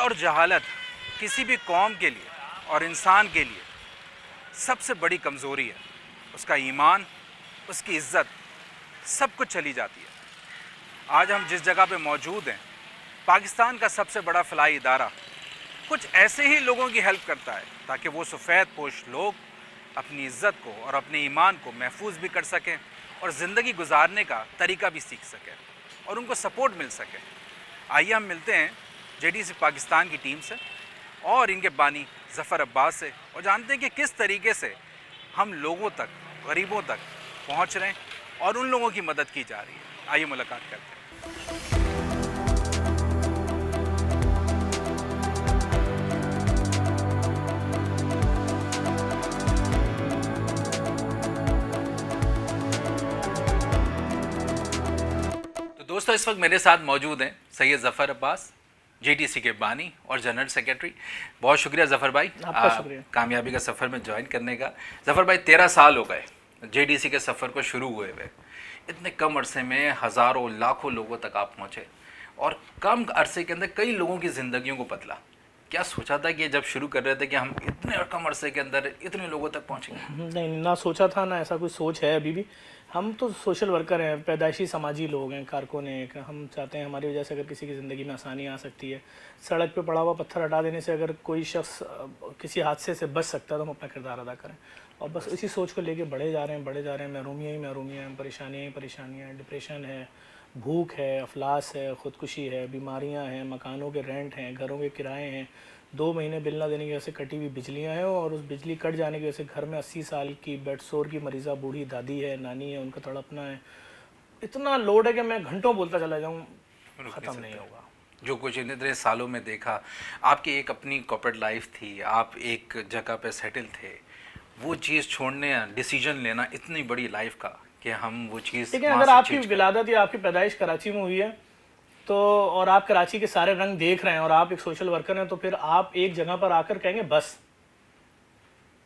और जहालत किसी भी कौम के लिए और इंसान के लिए सबसे बड़ी कमज़ोरी है। उसका ईमान, उसकी इज़्ज़त, सब कुछ चली जाती है। आज हम जिस जगह पे मौजूद हैं, पाकिस्तान का सबसे बड़ा फलाही इदारा कुछ ऐसे ही लोगों की हेल्प करता है ताकि वो सफ़ेद पोश लोग अपनी इज़्ज़त को और अपने ईमान को महफूज भी कर सकें और ज़िंदगी गुजारने का तरीका भी सीख सकें और उनको सपोर्ट मिल सके। आइए हम मिलते हैं जेडीसी पाकिस्तान की टीम से और इनके बानी ज़फ़र अब्बास से और जानते हैं कि किस तरीके से हम लोगों तक, गरीबों तक पहुंच रहे हैं और उन लोगों की मदद की जा रही है। आइए मुलाकात करते हैं। तो दोस्तों, इस वक्त मेरे साथ मौजूद हैं सैयद ज़फ़र अब्बास, जेडीसी के बानी और जनरल सेक्रेटरी। बहुत शुक्रिया ज़फ़र भाई, आपका शुक्रिया कामयाबी का सफ़र में ज्वाइन करने का। ज़फ़र भाई, 13 साल हो गए जेडीसी के सफ़र को शुरू हुए हुए। इतने कम अरसे में हज़ारों लाखों लोगों तक आप पहुँचे और कम अरसे के अंदर कई लोगों की ज़िंदगियों को बदला। क्या सोचा था कि जब शुरू कर रहे थे कि हम इतने कम अरसे के अंदर इतने लोगों तक पहुँचेंगे? नहीं, ना सोचा था, ना ऐसा कोई सोच है अभी भी। हम तो सोशल वर्कर हैं, पैदाइशी समाजी लोग हैं, कारकुन हैं। हम चाहते हैं हमारी वजह से अगर किसी की ज़िंदगी में आसानी आ सकती है, सड़क पे पड़ा हुआ पत्थर हटा देने से अगर कोई शख्स किसी हादसे से बच सकता है तो हम अपना किरदार अदा करें। और बस इसी सोच को लेके बढ़े जा रहे हैं। महरूमियाँ ही महरूमियाँ हैं, परेशानियाँ ही परेशानियाँ हैं, डिप्रेशन है, भूख है, अफलास है, ख़ुदकुशी है, बीमारियाँ हैं, मकानों के रेंट हैं, घरों के किराए हैं, 2 महीने बिल ना देने की वजह से कटी हुई बिजलियाँ हैं और उस बिजली कट जाने की वजह से घर में 80 साल की बेड सोर की मरीज़ा बूढ़ी दादी है, नानी है, उनका तड़पना है। इतना लोड है कि मैं घंटों बोलता चला जाऊँ, ख़त्म नहीं होगा। जो कुछ इतने सालों में देखा, आपकी एक अपनी कॉर्पोरेट लाइफ थी, आप एक जगह पे सेटल थे, वो चीज़ छोड़ने, डिसीजन लेना इतनी बड़ी लाइफ का कि हम वो चीज़, लेकिन अगर आपकी विलादत या आपकी पैदाइश कराची में हुई है तो, और आप कराची के सारे रंग देख रहे हैं और आप एक सोशल वर्कर हैं, तो फिर आप एक जगह पर आकर कहेंगे बस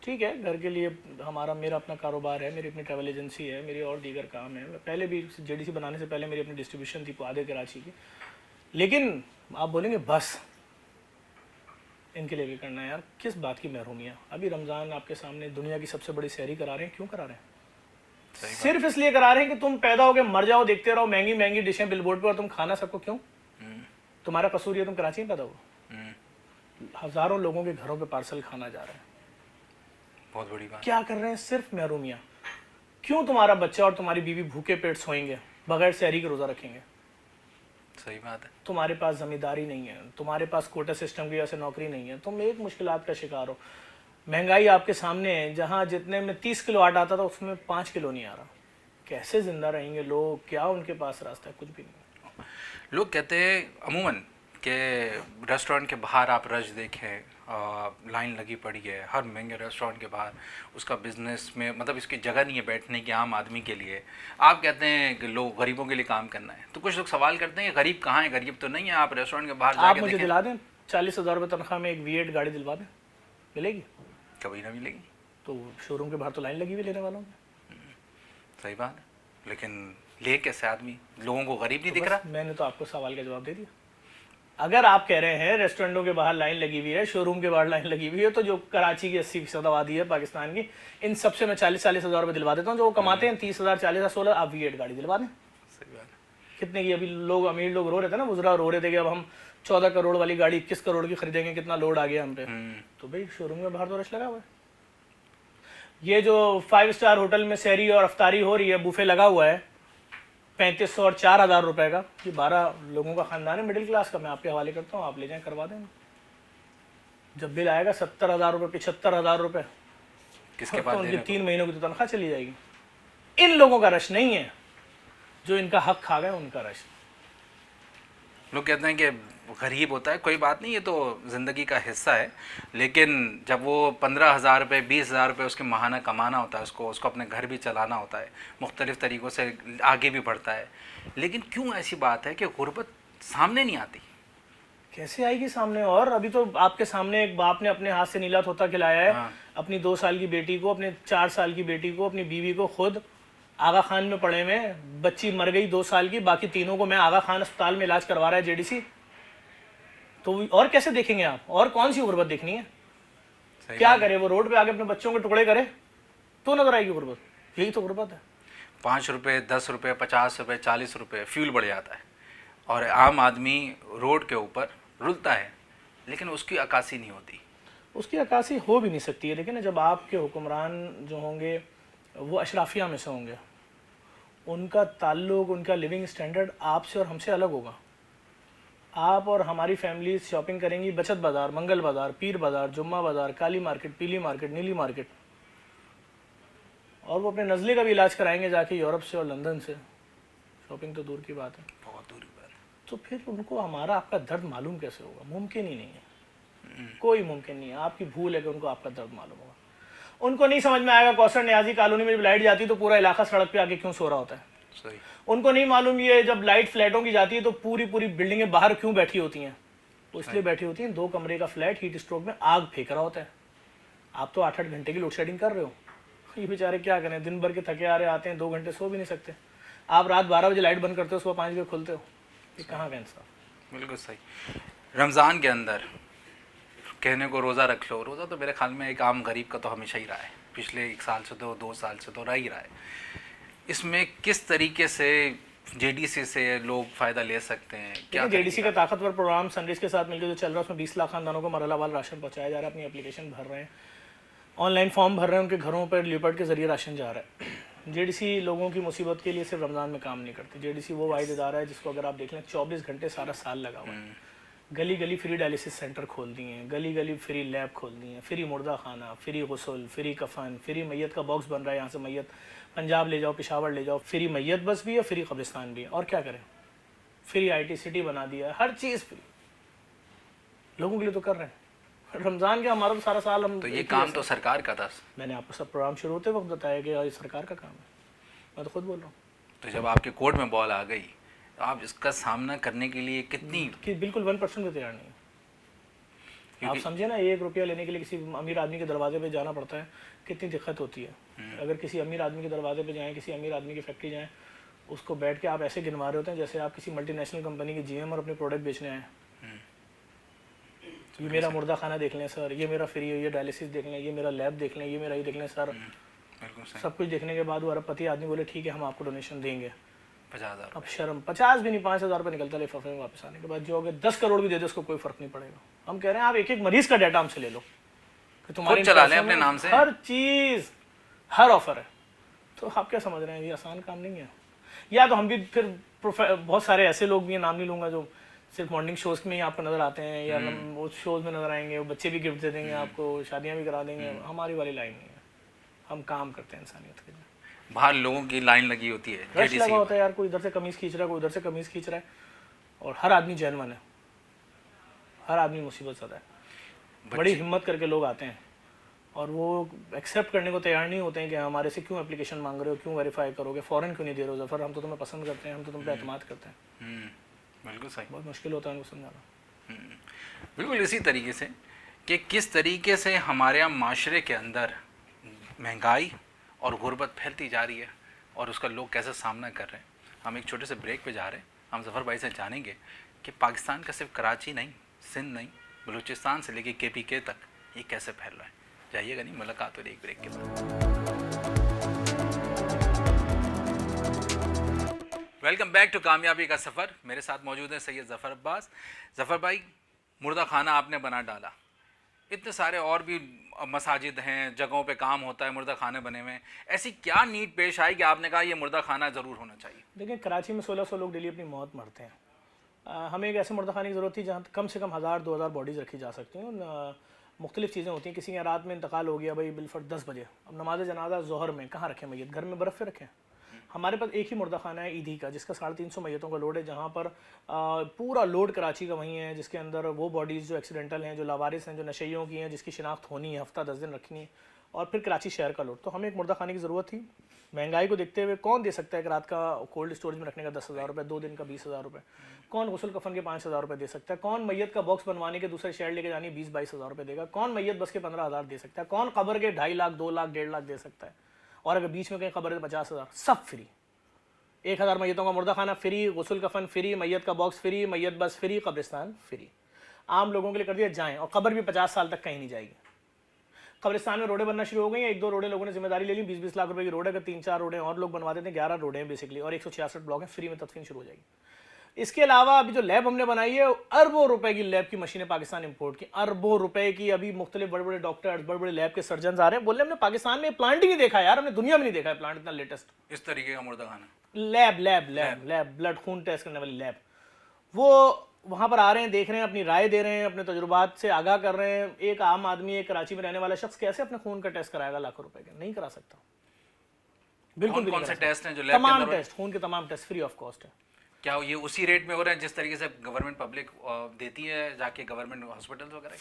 ठीक है, घर के लिए मेरा अपना कारोबार है, मेरी अपनी ट्रैवल एजेंसी है, मेरी और दीगर काम है। पहले भी जेडीसी बनाने से पहले मेरी अपनी डिस्ट्रीब्यूशन थी आधे कराची की। लेकिन आप बोलेंगे बस इनके लिए भी करना है। यार किस बात की महरूमियाँ? अभी रमज़ान आपके सामने, दुनिया की सबसे बड़ी सहरी करा रहे हैं। क्यों करा रहे हैं? सिर्फ इसलिए करा रहे हैं कि तुम पैदा हो गए मर जाओ, देखते रहो महंगी महंगी डिशें बिलबोर्ड पर और तुम खाना सबको। क्यों? तुम्हारा कसूर है, तुम कराची में पैदा हो। हज़ारों लोगों के घरों पे पार्सल खाना जा रहा है। बहुत बड़ी बात। क्या कर रहे हैं? सिर्फ महरूमियाँ। क्यों तुम्हारा बच्चा और तुम्हारी बीवी भूखे पेट सोएंगे, बगैर सहरी के रोज़ा रखेंगे? सही बात है। तुम्हारे पास ज़मींदारी नहीं है, तुम्हारे पास कोटा सिस्टम की वजह से नौकरी नहीं है, तुम एक मुश्किलात का शिकार हो। महंगाई आपके सामने है, जहाँ जितने में 30 किलो आटा आता था उसमें 5 किलो नहीं आ रहा। कैसे ज़िंदा रहेंगे लोग? क्या उनके पास रास्ता है? कुछ भी नहीं। लोग कहते हैं अमूमन कि रेस्टोरेंट के बाहर आप रश देखें, लाइन लगी पड़ी है हर महंगे रेस्टोरेंट के बाहर, उसका बिजनेस में मतलब इसकी जगह नहीं है बैठने की आम आदमी के लिए। आप कहते हैं कि लोग गरीबों के लिए काम करना है, तो कुछ लोग सवाल करते हैं कि गरीब कहाँ है? गरीब तो नहीं है। आप रेस्टोरेंट के बाहर आप मुझे दिला दें 40,000 रुपये तनख्वाह में एक V8 गाड़ी दिलवा दें, मिलेगी? कभी ना मिलेगी। तो शोरूम के बाहर तो लाइन लगी हुई लेने वालों की। सही बात है, लेकिन ले कैसे आदमी? लोगों को गरीब नहीं दिख रहा? मैंने तो आपको सवाल का जवाब दे दिया। अगर आप कह रहे हैं रेस्टोरेंटों के बाहर लाइन लगी हुई है, शोरूम के बाहर लाइन लगी हुई है, तो जो कराची की 80% आबादी है पाकिस्तान की, इन सबसे मैं 40-40 हज़ार रुपये दिलवा देता हूँ। जो वो कमाते हैं 30,000, 40,000, 16, आप V8 गाड़ी दिलवा दें। सही बात है। कितने की? अभी लोग, अमीर लोग रो रहे थे ना, बुजुर्ग रो रहे थे कि अब हम 14 करोड़ वाली गाड़ी 21 करोड़ की खरीदेंगे, कितना लोड आ गया हम पे। तो भाई शोरूम के बाहर तो रश लगा हुआ है। ये जो 5 स्टार होटल में सहरी और अफ्तारी हो रही है, बुफे लगा हुआ है 3500 और 4,000 रुपए का, ये 12 लोगों का खानदान है मिडिल क्लास का। मैं आपके हवाले करता हूँ, आप ले जाएं, करवा दें। जब बिल आएगा 70,000 रुपये, 75,000 रुपये, किसके पास? तो उनकी 3 महीनों की तो तनख्वाह चली जाएगी। इन लोगों का रश नहीं है, जो इनका हक खा गए उनका रश। लोग कहते हैं कि गरीब होता है, कोई बात नहीं, ये तो ज़िंदगी का हिस्सा है, लेकिन जब वो 15,000 रुपये, 20,000 रुपये उसके माहाना कमाना होता है, उसको अपने घर भी चलाना होता है, मुख्तलिफ़ तरीक़ों से आगे भी बढ़ता है, लेकिन क्यों ऐसी बात है कि गुर्बत सामने नहीं आती? कैसे आएगी सामने? और अभी तो आपके सामने एक बाप ने अपने हाथ से नीला तोता खिलाया है। हाँ। अपनी 2 साल की बेटी को, अपने 4 साल की बेटी को, अपनी बीवी को। खुद आगा खान में पड़े में बच्ची मर गई 2 साल की, बाकी तीनों को मैं आगा खान अस्पताल में इलाज करवा रहा है जेडीसी। तो और कैसे देखेंगे आप? और कौन सी गुर्बत देखनी है? सही क्या बात। करे वो? रोड पे आके अपने बच्चों के टुकड़े करे तो नजर आएगी गुर्बत। यही तो गुर्बत है। 5 रुपये, 10 रुपये, 50 रुपये, 40 रुपये फ्यूल बढ़ जाता है और आम आदमी रोड के ऊपर रुलता है, लेकिन उसकी अक्कासी नहीं होती। उसकी अक्कासी हो भी नहीं सकती है। लेकिन जब आपके हुक्मरान जो होंगे वो अशराफिया में से होंगे, उनका ताल्लुक, उनका लिविंग स्टैंडर्ड आपसे और हमसे अलग होगा। आप और हमारी फैमिली शॉपिंग करेंगी बचत बाज़ार, मंगल बाज़ार, पीर बाज़ार, जुम्मा बाज़ार, काली मार्केट, पीली मार्केट, नीली मार्केट, और वो अपने नज़ले का भी इलाज कराएंगे जाके यूरोप से और लंदन से। शॉपिंग तो दूर की बात है। बहुत दूर की बात है। तो फिर उनको हमारा आपका दर्द मालूम कैसे होगा? मुमकिन ही नहीं है, कोई मुमकिन नहीं है। आपकी भूल है कि उनको आपका दर्द मालूम होगा। उनको नहीं समझ में आएगा कौसर न्याजी कॉलोनी में जब लाइट जाती है तो पूरा इलाका सड़क पे आके क्यों सो रहा होता है। सही। उनको नहीं मालूम ये जब लाइट फ्लैटों की जाती है तो पूरी पूरी बिल्डिंगें बाहर क्यों बैठी होती हैं। तो इसलिए बैठी होती हैं, 2 कमरे का फ्लैट हीट स्ट्रोक में आग फेंक रहा होता है। आप तो 8-8 घंटे की लोड शेडिंग कर रहे हो। ये बेचारे क्या करें, दिन भर के थके आ रहे आते हैं, 2 घंटे सो भी नहीं सकते। आप रात 12 बजे लाइट बंद करते हो, सुबह 5 बजे खोलते हो। ये कहाँ का इंसाफ। बिल्कुल सही। रमज़ान के अंदर कहने को रोज़ा रख लो, रोज़ा तो मेरे ख्याल में एक आम गरीब का तो हमेशा ही रहा है, पिछले 1 साल से तो 2 साल से तो रह ही रहा है। इसमें किस तरीके से जेडीसी से लोग फ़ायदा ले सकते हैं? क्या जेडीसी का ताकतवर प्रोग्राम सनराइज के साथ मिलकर जो चल रहा है उसमें 20 लाख खानदानों को मरहलावार राशन पहुंचाया जा रहा है। अपनी एप्लीकेशन भर रहे हैं, ऑनलाइन फॉर्म भर रहे हैं, उनके घरों पर ल्यूपर्ड के जरिए राशन जा रहा है। जेडीसी लोगों की मुसीबत के लिए सिर्फ रमज़ान में काम नहीं करती। जेडीसी वो वाहिद इदारा है जिसको अगर आप देख लें 24 घंटे सारा साल लगा हुआ है। गली गली फ्री डायलिसिस सेंटर खोल दिए हैं, गली गली फ्री लैब खोल दिए हैं, फ्री मुर्दा खाना, फ्री गुसल, फ्री कफन, फ्री मैयत का बॉक्स बन रहा है। यहाँ से मैयत पंजाब ले जाओ, पेशावर ले जाओ, फ्री मैयत बस भी है, फ्री कब्रिस्तान भी है। और क्या करें, फ्री IT सिटी बना दिया है, हर चीज़ फ्री लोगों के लिए तो कर रहे हैं। रमज़ान के हमारा तो सारा साल हम तो ये काम तो सरकार का था। मैंने आपको सब प्रोग्राम शुरू होते वक्त बताया कि ये सरकार का काम है। मैं तो खुद बोल रहा हूँ तो जब आपके कोर्ट में बॉल आ गई तो आप इसका सामना करने के लिए कितनी कि बिल्कुल 1% भी तैयार नहीं है। आप समझे ना, 1 रुपया लेने के लिए किसी अमीर आदमी के दरवाजे पे जाना पड़ता है, कितनी दिक्कत होती है। अगर किसी अमीर आदमी के दरवाजे पे जाएं, किसी अमीर आदमी की फैक्ट्री जाएं, उसको बैठ के आप ऐसे गिनवा रहे होते हैं जैसे आप किसी मल्टीनेशनल कंपनी की GM और अपने प्रोडक्ट बेचने आए। ये मेरा मुर्दा खाना देख लें सर, ये मेरा फ्री है, ये डायलिसिस देख लें, ये मेरा लैब देख लें, ये मेरा ये देख लें सर। सब कुछ देखने के बाद वो अरबपति आदमी बोले ठीक है हम आपको डोनेशन देंगे 50,000। अब शर्म 50 भी नहीं, 5,000 रुपये निकलता लिफाफे में वापस आने के बाद। जो अगर 10 करोड़ भी दे दे उसको कोई फर्क नहीं पड़ेगा। हम कह रहे हैं आप एक एक मरीज का डाटा हमसे ले लो कि तुम्हारे चला लें अपने नाम से, हर चीज, हर ऑफर है। तो आप क्या समझ रहे हैं, ये आसान काम नहीं है। या तो हम भी फिर बहुत सारे ऐसे लोग भी हैं, नाम नहीं लूंगा, जो सिर्फ मॉर्निंग शोज में ही आपको नजर आते हैं या वो शोज में नजर आएंगे, वो बच्चे भी गिफ्ट दे देंगे आपको, शादियां भी करा देंगे। हमारी वाली लाइन नहीं है, हम काम करते हैं इंसानियत के लिए। बाहर लोगों की लाइन लगी होती है, रश लगा होता है यार, कोई इधर से कमीज खींच रहा है, कोई उधर से कमीज खींच रहा है, और हर आदमी जेन्युइन है, हर आदमी मुसीबत ज़्यादा है। बड़ी हिम्मत करके लोग आते हैं और वो एक्सेप्ट करने को तैयार नहीं होते हैं कि हमारे से क्यों एप्लीकेशन मांग रहे हो, क्यों वेरीफाई करोगे, फ़ौरन क्यों नहीं दे रहे हो जफ़र, हम तो तुम्हें पसंद करते हैं, हम तो तुम पे एतमाद करते हैं। बिल्कुल सही। बहुत मुश्किल होता है उनको समझाना। बिल्कुल इसी तरीके से कि किस तरीके से हमारे यहाँ माशरे के अंदर महंगाई और गुर्बत फैलती जा रही है और उसका लोग कैसे सामना कर रहे हैं। हम एक छोटे से ब्रेक पे जा रहे हैं। हम ज़फ़र भाई से जानेंगे कि पाकिस्तान का सिर्फ कराची नहीं, सिंध नहीं, बलूचिस्तान से लेके KPK तक ये कैसे फैल रहा है। जाइएगा नहीं, मुलाकात हो रही एक ब्रेक के बाद। वेलकम बैक टू कामयाबी का सफ़र। मेरे साथ मौजूद है सैयद ज़फ़र अब्बास। ज़फ़र भाई, मुर्दा खाना आपने बना डाला, इतने सारे और भी मसाजिद हैं, जगहों पे काम होता है, मुर्दा खाने बने हुए हैं, ऐसी क्या नीड पेश आई कि आपने कहा ये मुर्दा खाना ज़रूर होना चाहिए? देखिए, कराची में 1600 लोग डेली अपनी मौत मरते हैं। हमें एक ऐसे मुर्दा खाने की ज़रूरत थी जहाँ कम से कम 1000-2000 बॉडीज़ रखी जा सकती हैं। मुख्तलिफ़ चीज़ें होती हैं, किसी के रात में इंतकाल हो गया भाई बिलफर्द 10 बजे, अब नमाज जनाजा ज़ोहर में कहाँ रखें मैयत, घर में बर्फ़ पे रखें। हमारे पास एक ही मुर्दा खाना है ईदी का, जिसका 350 मैयतों का लोड है, जहाँ पर पूरा लोड कराची का वहीं है, जिसके अंदर वो बॉडीज़ जो एक्सीडेंटल हैं, जो लावारिस हैं, जो नशेइयों की हैं, जिसकी शिनाख्त होनी है, हफ्ता 10 दिन रखनी है, और फिर कराची शहर का लोड। तो हमें एक मुर्दा खाने की ज़रूरत थी। महंगाई को देखते हुए कौन दे सकता है कि रात का कोल्ड स्टोरेज में रखने का 10,000 रुपये, 2 दिन का 20,000 रुपये, कौन गुस्ल कफन के 5,000 रुपये दे सकता है, कौन मैयत का बॉक्स बनवाने के दूसरे शहर लेके जानी 20-22 रुपये देगा, कौन मैयत बस के 15,000 दे सकता है, कौन कब्र के 2.5 लाख 2 लाख 1.5 लाख दे सकता है, और अगर बीच में कहीं कब्र है 50,000, सब फ्री। 1000 मैयतों का मुर्दा खाना फ्री, गुस्ल कफन फ्री, मैयत का बॉक्स फ्री, मैयत बस फ्री, कब्रिस्तान फ्री। आम लोगों के लिए कर दिया, जाएं, और कब्र भी 50 साल तक कहीं नहीं जाएगी। कब्रिस्तान में रोडें बनना शुरू हो गई हैं, 1-2 रोडें लोगों ने जिम्मेदारी ले ली, 20-20 लाख रुपए की रोड है, अगर 3-4 रोडें और लोग बनवा देते हैं, 11 रोडें हैं बेसिकली, और 166 ब्लॉक हैं, फ्री में तदफीन शुरू हो जाएगी। इसके अलावा अभी जो लैब हमने बनाई है, अरबों रुपए की लैब की मशीनें पाकिस्तान इंपोर्ट की, अरबों रुपए की। अभी मुख्तलिफ बड़े बड़े डॉक्टर्स, बड़े बड़े लैब के सर्जन आ रहे हैं, बोल रहे हमने पाकिस्तान में प्लांट ही नहीं देखा यार, हमने दुनिया में नहीं देखा है प्लांट इतना लेटेस्ट। इस तरीके का मुर्दा खाना, लैब ब्लड खून टेस्ट करने वाली लैब, वो वहाँ पर आ रहे हैं, देख रहे हैं, अपनी राय दे रहे हैं, अपने तजुर्बात से आगाह कर रहे हैं। एक आम आदमी, एक कराची में रहने वाला शख्स कैसे अपने खून का टेस्ट कराएगा लाखों रुपए का? नहीं करा सकता, बिल्कुल भी कौन नहीं से करा टेस्ट हैं जो सकता। लैब के तमाम अंदर टेस्ट, खून के तमाम टेस्ट फ्री ऑफ कॉस्ट है। क्या ये उसी रेट में हो रहे हैं जिस तरीके से गवर्नमेंट पब्लिक देती है जाके गवर्नमेंट हॉस्पिटल वगैरह?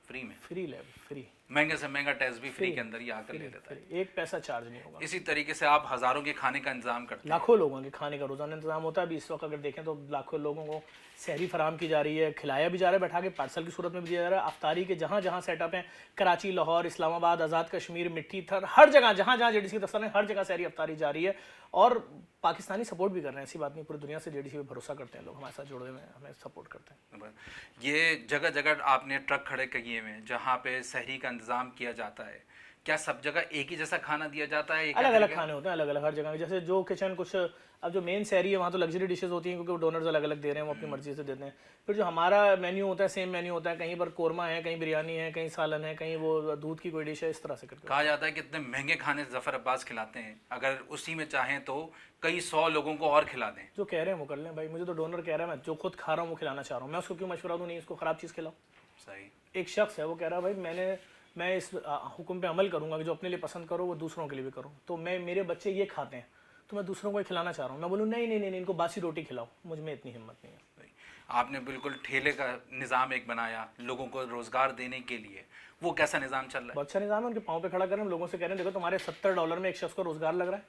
फ्री में, फ्री लैब, फ्री, महंगे से महंगा टेस्ट भी फ्री के अंदर ही आकर ले लेता है। एक पैसा चार्ज नहीं होगा। इसी तरीके से आप हजारों के खाने का इंतजाम करते हैं, लाखों लोगों के खाने का रोजाना इंतजाम होता है। अभी इस वक्त अगर देखें तो लाखों लोगों को सहरी फराम की जा रही है, खिलाया भी जा रहा है, बैठा के पार्सल की सूरत में भी दिया जा रहा है। अफ्तारी के जहाँ जहाँ सेटअप हैं, कराची, लाहौर, इस्लामाबाद, आज़ाद कश्मीर, मिट्टी थर, हर जगह जहाँ जहाँ जेडीसी के दफ्तर है, हर जगह सहरी अफ्तारी जा रही है। और पाकिस्तानी सपोर्ट भी कर रहे हैं, ऐसी बात नहीं, पूरी दुनिया से जेडीसी पे भरोसा करते हैं लोग, हमारे साथ जुड़े हुए हैं, हमें सपोर्ट करते हैं। ये जगह जगह आपने ट्रक खड़े किए हुए हैं जहाँ पे सहरी का इंतजाम किया जाता है, क्या सब जगह एक ही जैसा खाना दिया जाता है? अलग अलग खाने होते हैं, अलग अलग हर जगह के। जैसे जो किचन कुछ, अब जो मेन सहरी है वहाँ तो लग्जरी डिशेस होती हैं क्योंकि वो डोनर्स अलग अलग दे रहे हैं, वो अपनी मर्जी से देते हैं। फिर जो हमारा मेन्यू होता है, सेम मेन्यू होता है, कहीं पर कोरमा है, कहीं बिरयानी है, कहीं सालन है, कहीं वो दूध की कोई डिश है, इस तरह से करके। कहा जाता है कि इतने महंगे खाने जफर अब्बास खिलाते हैं, अगर उसी में चाहें तो कई 100 लोगों को और खिला दें। जो कह रहे हैं वो कर लें भाई, मुझे तो डोनर कह रहा है, मैं जो खुद खा रहा हूँ वो खिलाना चाह रहा हूँ, मैं उसको क्यों मशवरा दूँ नहीं इसको ख़राब चीज़ खिलाओ। सही। एक शख्स है वो कह रहा है भाई मैं इस हुक्म पे अमल करूंगा कि जो अपने लिए पसंद करो वो दूसरों के लिए भी करूँ। तो मेरे बच्चे ये खाते हैं तो मैं दूसरों को ये खिलाना चाह रहा हूँ। मैं बोलूँ नहीं नहीं नहीं, इनको बासी रोटी खिलाओ, मुझ में इतनी हिम्मत नहीं है। आपने बिल्कुल ठेले का निज़ाम एक बनाया लोगों को रोज़गार देने के लिए, वो कैसा निज़ाम चल रहा है? बहुत अच्छा निज़ाम है, उनके पाँव पे खड़ा करें, लोगों से कह रहे हैं देखो तुम्हारे $70 में एक शख्स को रोज़गार लग रहा है,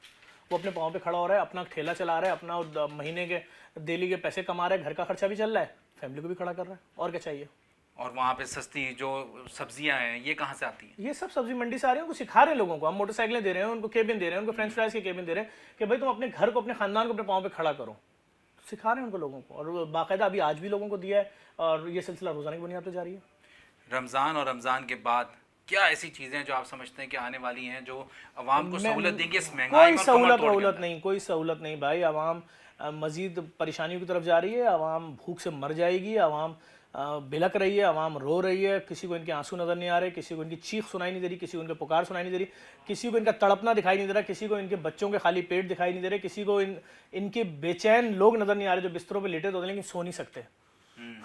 वो अपने पाँव पे खड़ा हो रहा है, अपना ठेला चला रहा है, अपना महीने के डेली के पैसे कमा रहा है, घर का खर्चा भी चल रहा है, फैमिली को भी खड़ा कर रहा है, और क्या चाहिए। और वहाँ पे सस्ती जो सब्जियां हैं ये कहाँ से आती हैं? ये सब सब्जी मंडी से आ रही है, उनको सिखा रहे हैं लोगों को। हम मोटरसाइकिलें दे रहे हैं, उनको केबिन दे रहे हैं, उनको फ्रेंच फ्राइज के केबिन दे रहे हैं कि भाई तुम अपने घर को, अपने खानदान को अपने पाँव पे खड़ा करो। सिखा रहे हैं उनको लोगों को, और बाकायदा अभी आज भी लोगों को दिया है, और ये सिलसिला रोजाना की बुनियाद पर जारी है। रमज़ान और रमज़ान के बाद क्या ऐसी चीज़ें जो आप समझते हैं कि आने वाली हैं जो अवाम को सहूलत देंगी इस महंगाई कोई सहूलत नहीं, कोई सहूलत नहीं भाई। आवाम मजीद परेशानियों की तरफ जा रही है, आवाम भूख से मर जाएगी, आवाम बिलक रही है, आवाम रो रही है, किसी को इनके आंसू नज़र नहीं आ रहे, किसी को इनकी चीख सुनाई नहीं दे रही, किसी को इनके पुकार सुनाई नहीं दे रही, किसी को इनका तड़पना दिखाई नहीं दे रहा, किसी को इनके बच्चों के खाली पेट दिखाई नहीं दे रहे, किसी को इनके बेचैन लोग नज़र नहीं आ रहे जो बिस्तरों पे लेटे होते हैं लेकिन सो नहीं सकते।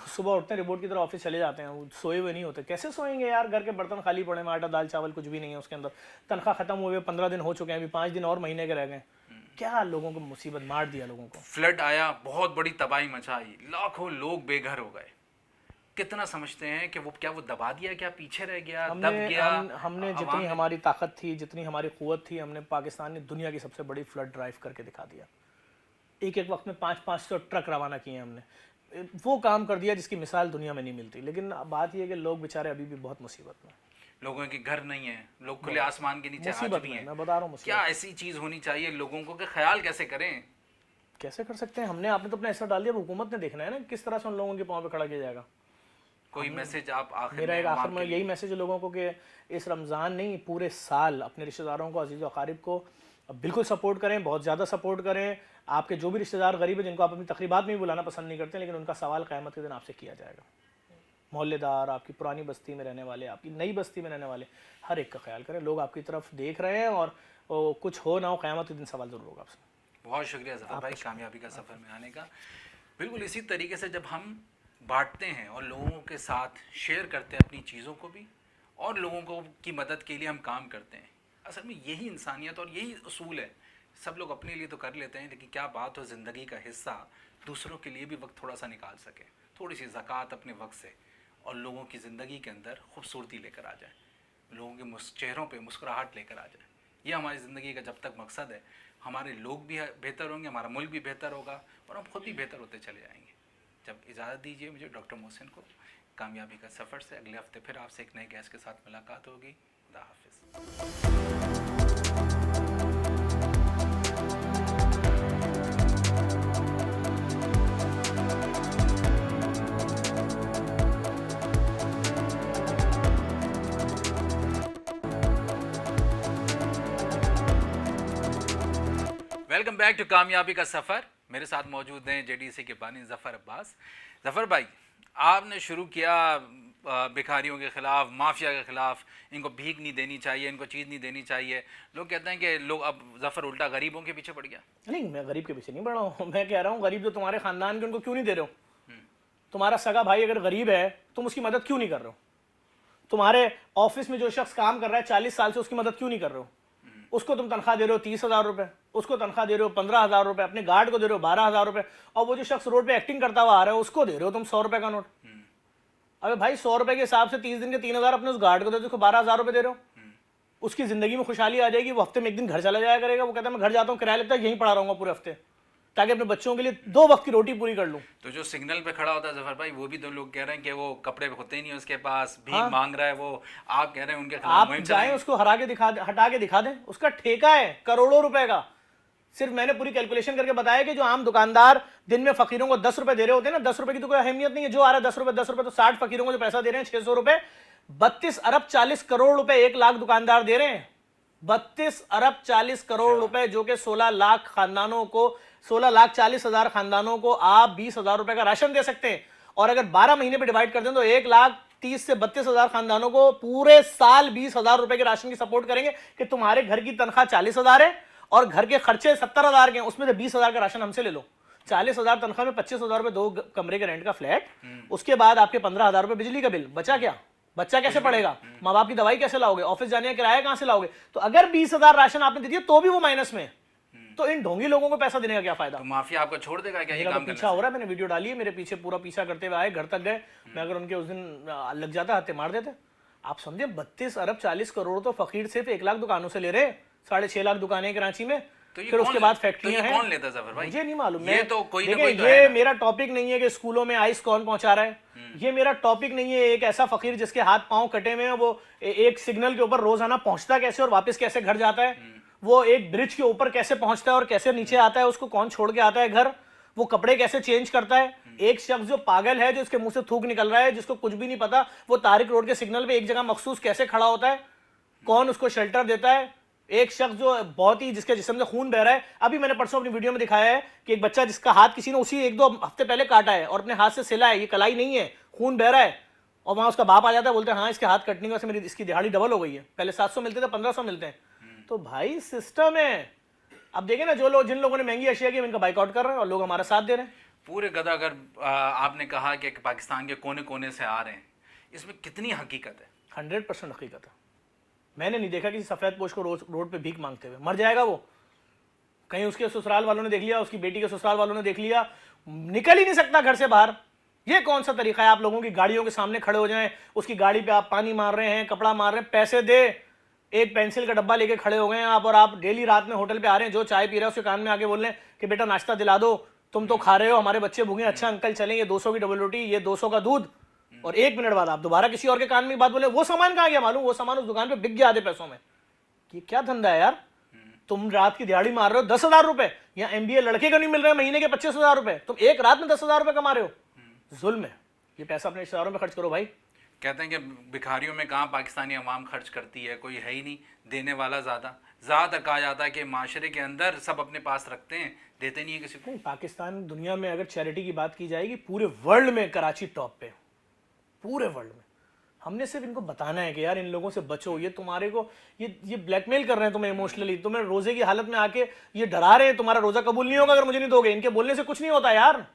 सुबह उठते हैं, रिपोर्ट की तरह ऑफिस चले जाते हैं, वो सोए हुए नहीं होते। कैसे सोएंगे यार, घर के बर्तन खाली पड़े हैं, आटा दाल चावल कुछ भी नहीं है उसके अंदर, तनख्वाह खत्म हुए 15 दिन हो चुके हैं, अभी 5 दिन और महीने के रह गए। क्या लोगों को मुसीबत मार दिया लोगों को। फ्लड आया, बहुत बड़ी तबाही मचाई, लाखों लोग बेघर हो गए। कितना समझते हैं कि वो क्या वो दबा दिया, क्या पीछे रह गया, दब गया? हमने जितनी हमारी ताकत थी, जितनी हमारी क़ुव्वत थी, हमने पाकिस्तान ने दुनिया की सबसे बड़ी फ्लड ड्राइव करके दिखा दिया। एक वक्त में 500 ट्रक रवाना किए हमने, वो काम कर दिया जिसकी मिसाल दुनिया में नहीं मिलती। लेकिन बात यह है कि लोग बेचारे अभी भी बहुत मुसीबत में, लोगों के घर नहीं है, लोग खुले आसमान के नीचे आज भी हैं। मैं बता रहा हूँ क्या ऐसी चीज़ होनी चाहिए लोगों को कि ख्याल कैसे करें? कैसे कर सकते हैं? आपने तो अपना असर डाल दिया, हुकूमत ने देखना है ना किस तरह से उन लोगों के पाँव पे खड़ा किया जाएगा। कोई मैसेज आप आखिर मेरा एक आखिर में यही मैसेज है लोगों को कि इस रमज़ान नहीं, पूरे साल अपने रिश्तेदारों को, अजीज़ व अकारिब को बिल्कुल सपोर्ट करें, बहुत ज़्यादा सपोर्ट करें। आपके जो भी रिश्तेदार गरीब है जिनको आप अपनी तकरीबात में भी बुलाना पसंद नहीं करते, लेकिन उनका सवाल क़यामत के दिन आपसे किया जाएगा। मोहल्लेदार, आपकी पुरानी बस्ती में रहने वाले, आपकी नई बस्ती में रहने वाले, हर एक का ख्याल करें। लोग आपकी तरफ देख रहे हैं और कुछ हो ना हो क़यामत के दिन सवाल ज़रूर होगा आपसे। बहुत शुक्रिया ज़फ़र भाई कामयाबी का सफ़र में आने का। बिल्कुल इसी तरीके से जब हम बांटते हैं और लोगों के साथ शेयर करते हैं अपनी चीज़ों को भी, और लोगों को की मदद के लिए हम काम करते हैं, असल में यही इंसानियत और यही उसूल है। सब लोग अपने लिए तो कर लेते हैं, लेकिन क्या बात हो ज़िंदगी का हिस्सा दूसरों के लिए भी वक्त थोड़ा सा निकाल सके, थोड़ी सी ज़कात अपने वक्त से, और लोगों की ज़िंदगी के अंदर खूबसूरती लेकर आ जाए, लोगों के चेहरों पे मुस्कुराहट लेकर आ जाए। ये हमारी ज़िंदगी का जब तक मकसद है, हमारे लोग भी बेहतर होंगे, हमारा मुल्क भी बेहतर होगा, और हम खुद भी बेहतर होते चले जाएंगे। जब इजाज़त दीजिए मुझे डॉक्टर मोहसिन को कामयाबी का सफ़र से। अगले हफ्ते फिर आपसे एक नए गेस्ट के साथ मुलाकात होगी। खुदा हाफिज़। वेलकम बैक टू कामयाबी का सफ़र। मेरे साथ मौजूद हैं जेडीसी के बानी ज़फ़र अब्बास। ज़फ़र भाई, आपने शुरू किया भिखारियों के ख़िलाफ़, माफिया के ख़िलाफ़, इनको भीख नहीं देनी चाहिए, इनको चीज़ नहीं देनी चाहिए। लोग कहते हैं कि लोग अब ज़फ़र उल्टा गरीबों के पीछे पड़ गया। नहीं, मैं गरीब के पीछे नहीं पड़ रहा हूँ। मैं कह रहा हूँ गरीब जो तुम्हारे खानदान के, उनको क्यों नहीं दे रहे हो? तुम्हारा सगा भाई अगर गरीब है, तुम उसकी मदद क्यों नहीं कर रहे हो? तुम्हारे ऑफिस में जो शख्स काम कर रहा है 40 साल से, उसकी मदद क्यों नहीं कर रहे हो? उसको तुम तनख्वाह दे रहे हो 30,000 रुपए, उसको तनख्वाह दे रहे हो 15,000 रुपए, अपने गार्ड को दे रहे हो 12,000 रुपए, और वो जो शख्स रोड पे एक्टिंग करता हुआ आ रहा है उसको दे रहे हो तुम 100 रुपए का नोट। अबे भाई 100 रुपए के हिसाब से 30 दिन के 3,000 अपने उस गार्ड को दे दो, उसको 12,000 रुपए दे रहे हो। उसकी जिंदगी में खुशहाली आ जाएगी, वो हफ्ते में एक दिन घर चला जाया करेगा। वो कहता है मैं घर जाता हूँ, किराया लगता है, यहीं पड़ा रहूंगा पूरे हफ्ते, ताकि अपने बच्चों के लिए 2 वक्त की रोटी पूरी कर लूँ। तो जो सिग्नल पे खड़ा होता है ज़फ़र भाई, वो भी तो लोग कह रहे हैं कि वो कपड़े होते ही नहीं उसके पास, भीख मांग रहा है वो। आप कह रहे हैं उनके खिलाफ आप मुहिम जाएं, चलाएं। उसको हटा के दिखा दें। उसका ठेका है करोड़ों रुपए का। सिर्फ मैंने पूरी कैलकुलेशन करके बताया कि जो आम दुकानदार दिन में फकीरों को 10 रुपए दे रहे होते हैं ना, 10 रुपए की तो कोई अहमियत नहीं है। जो आ रहा है 10 रुपए, तो 60 फकीरों को जो पैसा दे रहे हैं 600 रुपए, 32 अरब 40 करोड़ रुपए 1 लाख दुकानदार दे रहे हैं। 32 अरब 40 करोड़ रुपए, जो कि 16 लाख खानदानों को, 16,40,000 खानदानों को आप 20,000 रुपए का राशन दे सकते हैं। और अगर 12 महीने पे डिवाइड कर दें तो 1,30,000 से 32,000 खानदानों को पूरे साल 20,000 रुपए के राशन की सपोर्ट करेंगे कि तुम्हारे घर की तनख्वाह 40,000 है और घर के खर्चे 70,000 के हैं, उसमें से 20,000 का राशन हमसे ले लो। 40,000 तनख्वाह में 25,000 रुपए 2 कमरे के रेंट का फ्लैट, उसके बाद आपके 15,000 रुपए बिजली का बिल, बचा क्या? बच्चा कैसे पढ़ेगा? माँ बाप की दवाई कैसे लाओगे? ऑफिस जाने का किराया कहां से लाओगे? तो अगर 20,000 राशन आपने दे दिया तो भी वो माइनस में, तो इन ढोंगी लोगों को पैसा देने का क्या फायदा? तो माफिया आपको छोड़ देगा क्या ये मेरा काम तो पीछा हो रहा है, मैंने वीडियो डाली है, मेरे पीछे पूरा पीछा करते हुए आए, घर तक गए। मैं अगर उनके उस दिन लग जाता, हत्ते मार देते। आप समझे, 32 अरब 40 करोड़ तो फकीर सिर्फ 1 लाख दुकानों से ले रहे, 6.5 लाख दुकानें कराची में। तो फिर उसके बाद फैक्ट्रियां हैं। कौन लेता ज़फ़र भाई? मुझे नहीं मालूम। ये तो कोई ना देखिए, कोई तो ये है ना। मेरा टॉपिक नहीं है कि स्कूलों में आइस कौन पहुंचा रहा है। ये मेरा टॉपिक नहीं है एक ऐसा फकीर जिसके हाथ पांव कटे हुए हैं, वो एक सिग्नल के ऊपर रोजाना पहुंचता कैसे और वापस कैसे घर जाता है, वो एक ब्रिज के ऊपर कैसे पहुंचता है और कैसे नीचे आता है, उसको कौन छोड़ के आता है घर, वो कपड़े कैसे चेंज करता है। एक शख्स जो पागल है, जो इसके मुंह से थूक निकल रहा है, जिसको कुछ भी नहीं पता, वो तारिक रोड के सिग्नल पे एक जगह मखसूस कैसे खड़ा होता है, कौन उसको शेल्टर देता है। एक शख्स जो बहुत ही, जिसके जिस्म से खून बह रहा है, अभी मैंने परसों अपनी वीडियो में दिखाया है कि एक बच्चा जिसका हाथ किसी ने उसी 1-2 हफ्ते पहले काटा है और अपने हाथ से सिला है, ये कलाई नहीं है, खून बह रहा है, और वहां उसका बाप आ जाता है, बोलते हैं हाँ इसके हाथ कटने की वजह से मेरी इसकी दिहाड़ी डबल हो गई है, पहले 700 मिलते थे 1500 मिलते हैं। तो भाई सिस्टम है। अब देखें ना, जिन लोगों ने महंगी अशिया की, इनका बाइकआउट कर रहे हैं और लोग हमारा साथ दे रहे हैं। पूरे गधा, अगर आपने कहा कि पाकिस्तान के कोने कोने से आ रहे हैं, इसमें कितनी हकीकत है? 100% हकीकत है। मैंने नहीं देखा किसी सफेद पोश को रोड पे भीख मांगते हुए। मर जाएगा वो, कहीं उसके ससुराल वालों ने देख लिया, उसकी बेटी के ससुराल वालों ने देख लिया, निकल ही नहीं सकता घर से बाहर। ये कौन सा तरीका है? आप लोगों की गाड़ियों के सामने खड़े हो जाएं, उसकी गाड़ी पे आप पानी मार रहे हैं, कपड़ा मार रहे हैं, पैसे दे, एक पेंसिल का डब्बा लेके खड़े हो गए हैं आप, और आप डेली रात में होटल पे आ रहे हैं, जो चाय पी रहा है उसके कान में आके बोल रहे हैं कि बेटा नाश्ता दिला दो, तुम तो खा रहे हो, हमारे बच्चे भूखे। अच्छा अंकल चलें, ये 200 की डबल रोटी, ये 200 का दूध, और 1 मिनट बाद आप दोबारा किसी और के कान में बात बोले, वो सामान कहाँ गया मालूम? वो सामान उस दुकान पे बिक गया आधे पैसों में। ये क्या धंधा है यार? तुम रात की दिहाड़ी मार रहे हो 10,000 रुपए, या MBA लड़के को नहीं मिल रहे महीने के 25,000 रुपए, तुम एक रात में 10,000 रुपए कमा रहे हो। जुल्म है। ये पैसा अपने रिश्तेदारों में खर्च करो भाई। कहते हैं कि भिखारियों में कहाँ पाकिस्तानी अवाम खर्च करती है, कोई है ही नहीं देने वाला। ज़्यादा कहा जाता है कि माशरे के अंदर सब अपने पास रखते हैं, देते नहीं है किसी को। नहीं, पाकिस्तान दुनिया में अगर चैरिटी की बात की जाएगी, पूरे वर्ल्ड में कराची टॉप पे, पूरे वर्ल्ड में। हमने सिर्फ इनको बताना है कि यार इन लोगों से बचो, ये तुम्हारे को ये ब्लैकमेल कर रहे हैं तुम्हें इमोशनली, तुम्हें रोजे की हालत में आके ये डरा रहे हैं, तुम्हारा रोजा कबूल नहीं होगा अगर मुझे नहीं दोगे। इनके बोलने से कुछ नहीं होता यार।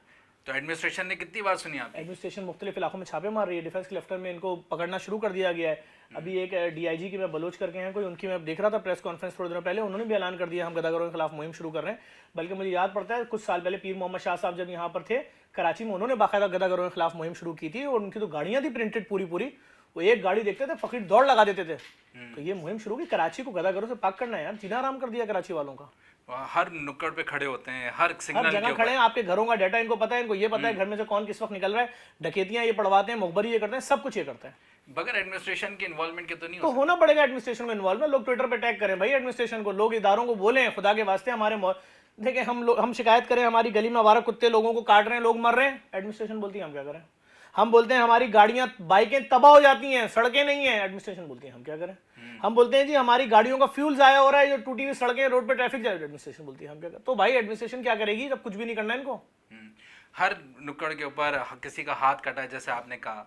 तो एडमिनिस्ट्रेशन ने कितनी बार सुनी आपकी? एडमिनिस्ट्रेशन मुख्तलिफ इलाकों में छापे मार रही है, डिफेंस क्लस्टर में इनको पकड़ना शुरू कर दिया गया है। अभी एक DIG की मैं बलोच करके हैं कोई, उनकी मैं देख रहा था प्रेस कॉन्फ्रेंस थोड़ी देर पहले, उन्होंने भी ऐलान कर दिया हम गदागरों के खिलाफ मुहिम शुरू कर रहे हैं। बल्कि मुझे याद पड़ता है कुछ साल पहले पीर मोहम्मद शाह साहब जब यहाँ पर थे कराची में, उन्होंने बाकायदा गदागरों के खिलाफ मुहिम शुरू की थी, और उनकी तो गाड़ियाँ थी प्रिंटेड पूरी, वो एक गाड़ी देखते थे फकीर दौड़ लगा देते थे। तो ये मुहिम शुरू की, कराची को गदागरों से पाक करना है यार। जीना आराम कर दिया कराची वालों का। हर नुक्कड़ पे खड़े होते हैं, हर सिग्नल जगह खड़े हैं, आपके घरों का डाटा इनको पता है, इनको ये पता है घर में से कौन किस वक्त निकल रहा है, डकैतियां ये पड़वाते हैं, मुखबरी ये करते हैं, सब कुछ ये करते हैं। बगैर एडमिनिस्ट्रेशन के इन्वॉल्वमेंट के तो नहीं तो होना पड़ेगा एडमिनिस्ट्रेशन को इन्वॉल्व। लोग ट्विटर पे टैग करें भाई एडमिनिस्ट्रेशन को, लोग इदारों को बोलें खुदा के वास्ते हमारे देखें हम शिकायत करें हमारी गली में आवारा कुत्ते लोगों को काट रहे हैं, लोग मर रहे हैं, एडमिनिस्ट्रेशन बोलती है हम क्या करें। हम बोलते हैं हमारी गाड़ियां बाइकें तबाह हो जाती हैं, सड़कें नहीं हैं, एडमिनिस्ट्रेशन बोलती है हम क्या करें। हम बोलते हैं जी हमारी गाड़ियों का फ्यूल जाया हो रहा है, जो टूटी हुई सड़कें, रोड पे ट्रैफिक जाए, एडमिनिस्ट्रेशन बोलती है हम क्या करें। तो भाई एडमिनिस्ट्रेशन क्या करेगी जब कुछ भी नहीं करना है इनको। हर नुक्कड़ के ऊपर किसी का हाथ कटा है, जैसे आपने कहा,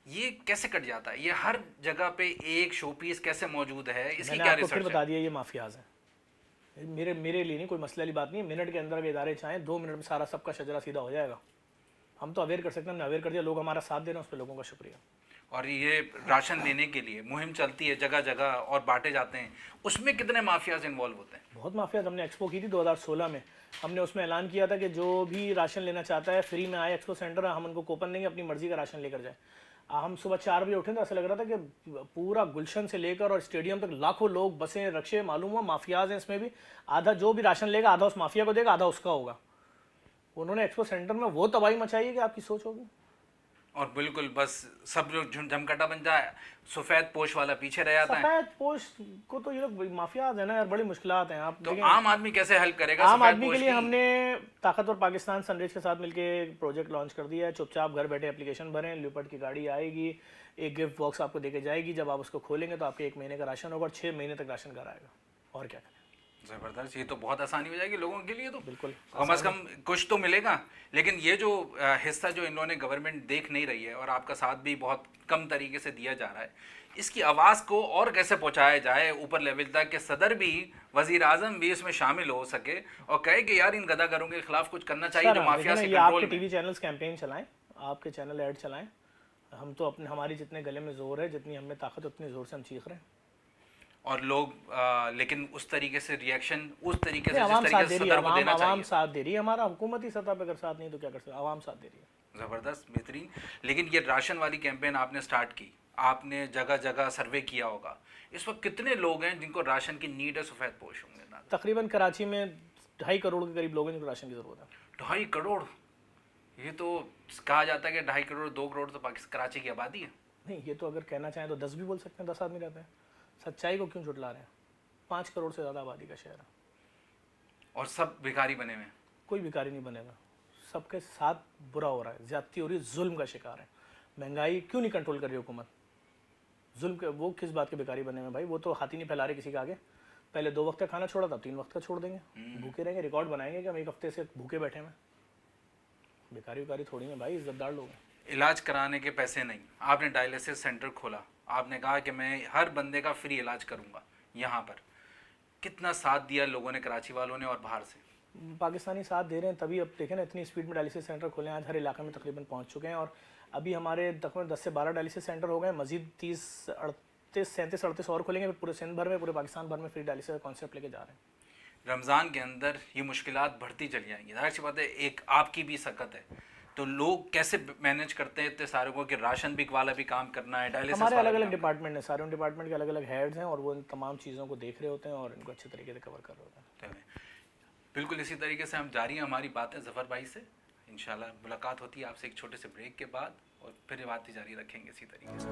ये कैसे कट जाता है? ये हर जगह पे एक शो पीस कैसे मौजूद है? इसकी मैंने क्या आपको फिर रिसर्च बता है? दिया, ये माफियाज हैं। मेरे लिए नहीं, कोई मसले वाली बात नहीं है। मिनट के अंदर अगर इदारे चाहें 2 मिनट में सारा सबका शजरा सीधा हो जाएगा। हम तो अवेयर कर सकते हैं, हमने अवेयर कर दिया, लोग हमारा साथ दे रहे हैं, उस पर लोगों का शुक्रिया। और ये राशन देने के लिए मुहिम चलती है जगह जगह और बांटे जाते हैं, उसमें कितने माफियाज इन्वॉल्व होते हैं? बहुत माफियाज। हमने एक्सपो की थी 2016 में, हमने उसमें ऐलान किया था कि जो भी राशन लेना चाहता है फ्री में आए एक्सपो सेंटर, हम उनको कूपन देंगे, अपनी मर्जी का राशन लेकर जाए। हम सुबह 4 बजे उठे तो ऐसा लग रहा था कि पूरा गुलशन से लेकर और स्टेडियम तक लाखों लोग, बसें, रक्शे, मालूम हुआ माफियाज हैं इसमें भी। आधा जो भी राशन लेगा आधा उस माफिया को देगा, आधा उसका होगा। उन्होंने एक्सपो सेंटर में वो तबाही मचाई है कि आपकी सोच होगी। और बिल्कुल बस सब लोग जमकटा बन जाए, सफेद पोश वाला पीछे रह जाता है। सफेद पोश को तो ये लोग माफियाज है ना यार, बड़ी मुश्किलात हैं। आप तो आम आदमी कैसे हेल्प करेगा? आम सफेद आदमी के पोश लिए की? हमने ताकतवर पाकिस्तान सनराइज के साथ मिलके एक प्रोजेक्ट लॉन्च कर दिया है। चुपचाप घर बैठे एप्लीकेशन भरें, ल्यूपर्ड की गाड़ी आएगी, एक गिफ्ट बॉक्स आपको देके जाएगी। जब आप उसको खोलेंगे तो आपके 1 महीने का राशन होगा और 6 महीने तक राशन घर आएगा। और क्या करें। जबरदस्त, ये तो बहुत आसानी हो जाएगी लोगों के लिए। तो बिल्कुल कम से कम कुछ तो मिलेगा। लेकिन ये जो हिस्सा जो इन्होंने गवर्नमेंट देख नहीं रही है और आपका साथ भी बहुत कम तरीके से दिया जा रहा है, इसकी आवाज़ को और कैसे पहुंचाया जाए ऊपर लेवल तक कि सदर भी, वजीर आजम भी इसमें शामिल हो सके और कहे कि यार इन गदागरों के खिलाफ कुछ करना चाहिए जो माफिया से ये आपके कंट्रोल में। टीवी चैनल्स कैंपेन चलाएं, आपके चैनल ऐड चलाएं। हम तो अपने, हमारी जितने गले में जोर है, जितनी हमें ताकत, उतनी जोर से हम चीख रहे हैं। और लोग लेकिन उस तरीके से रिएक्शन, उस तरीके से जिस आवाम तरीके साथ से दे रही है, सदर को देना आवाम चाहिए। साथ दे रही है। हमारा हुकूमती सतह पे अगर साथ नहीं तो क्या कर सकते, आवाम साथ दे रही है। ज़बरदस्त, बेहतरीन। लेकिन ये राशन वाली कैंपेन आपने स्टार्ट की, आपने जगह जगह सर्वे किया होगा, इस वक्त कितने लोग हैं जिनको राशन की नीड है? सफ़ेद पोश होंगे ना? तकरीबन कराची में 2.5 करोड़ के करीब लोग हैं जिनको राशन की ज़रूरत है। 2.5 करोड़? ये तो कहा जाता है कि 2.5 करोड़ 2 करोड़ तो पाकिस्तान कराची की आबादी है। नहीं, ये तो अगर कहना चाहें तो 10 भी बोल सकते हैं, 10 आदमी रहते हैं। सच्चाई को क्यों झुटला रहे हैं? 5 करोड़ से ज़्यादा आबादी का शहर है और सब भिखारी बने हुए हैं। कोई भिखारी नहीं बनेगा। सबके साथ बुरा हो रहा है, ज्यादती हो रही है, जुल्म का शिकार है। महंगाई क्यों नहीं कंट्रोल कर रही हुकूमत? जुल्म के वो किस बात के भिखारी बने हुए भाई? वो तो हाथी नहीं फैला रहे किसी का आगे। पहले 2 वक्त का खाना छोड़ा था, 3 वक्त का छोड़ देंगे, भूखे रहेंगे, रिकॉर्ड बनाएंगे कि हम 1 हफ्ते से भूखे बैठे हैं। भिखारी विकारी थोड़ी है भाई, इज्जतदार लोग हैं। इलाज कराने के पैसे नहीं, आपने डायलिसिस सेंटर खोला, आपने कहा कि मैं हर बंदे का फ्री इलाज करूंगा। यहाँ पर कितना साथ दिया लोगों ने, कराची वालों ने और बाहर से? पाकिस्तानी साथ दे रहे हैं, तभी अब देखें ना इतनी स्पीड में डायलिसिस सेंटर खोले हैं। आज हर इलाके में तकरीबन पहुंच चुके हैं और अभी हमारे तकरीबन 10 से 12 डायलिसिस सेंटर हो गए। मजीद 30, 38, 37, 38 और खोलेंगे। पूरे सिंध भर में, पूरे पाकिस्तान भर में फ्री डायलिसिस का कॉन्सेप्ट लेके जा रहे हैं। रमज़ान के अंदर ये मुश्किलात बढ़ती चली जाएंगी, जाहिर सी बात है। एक आपकी भी सकत है, तो लोग कैसे मैनेज करते हैं इतने सारे को कि राशन भी वाला भी काम करना है, डायलिसिस हमारे वाला अलग भी अलग काम डिपार्टमेंट हैं, सारे डिपार्टमेंट के अलग अलग हेड्स हैं और वो इन तमाम चीज़ों को देख रहे होते हैं और इनको अच्छे तरीके से कवर कर रहे होते हैं। बिल्कुल इसी तरीके से हम जारी हैं हमारी बातें ज़फ़र भाई से। इंशाल्लाह मुलाकात होती है आपसे एक छोटे से ब्रेक के बाद और फिर ये बातें जारी रखेंगे इसी तरीके से।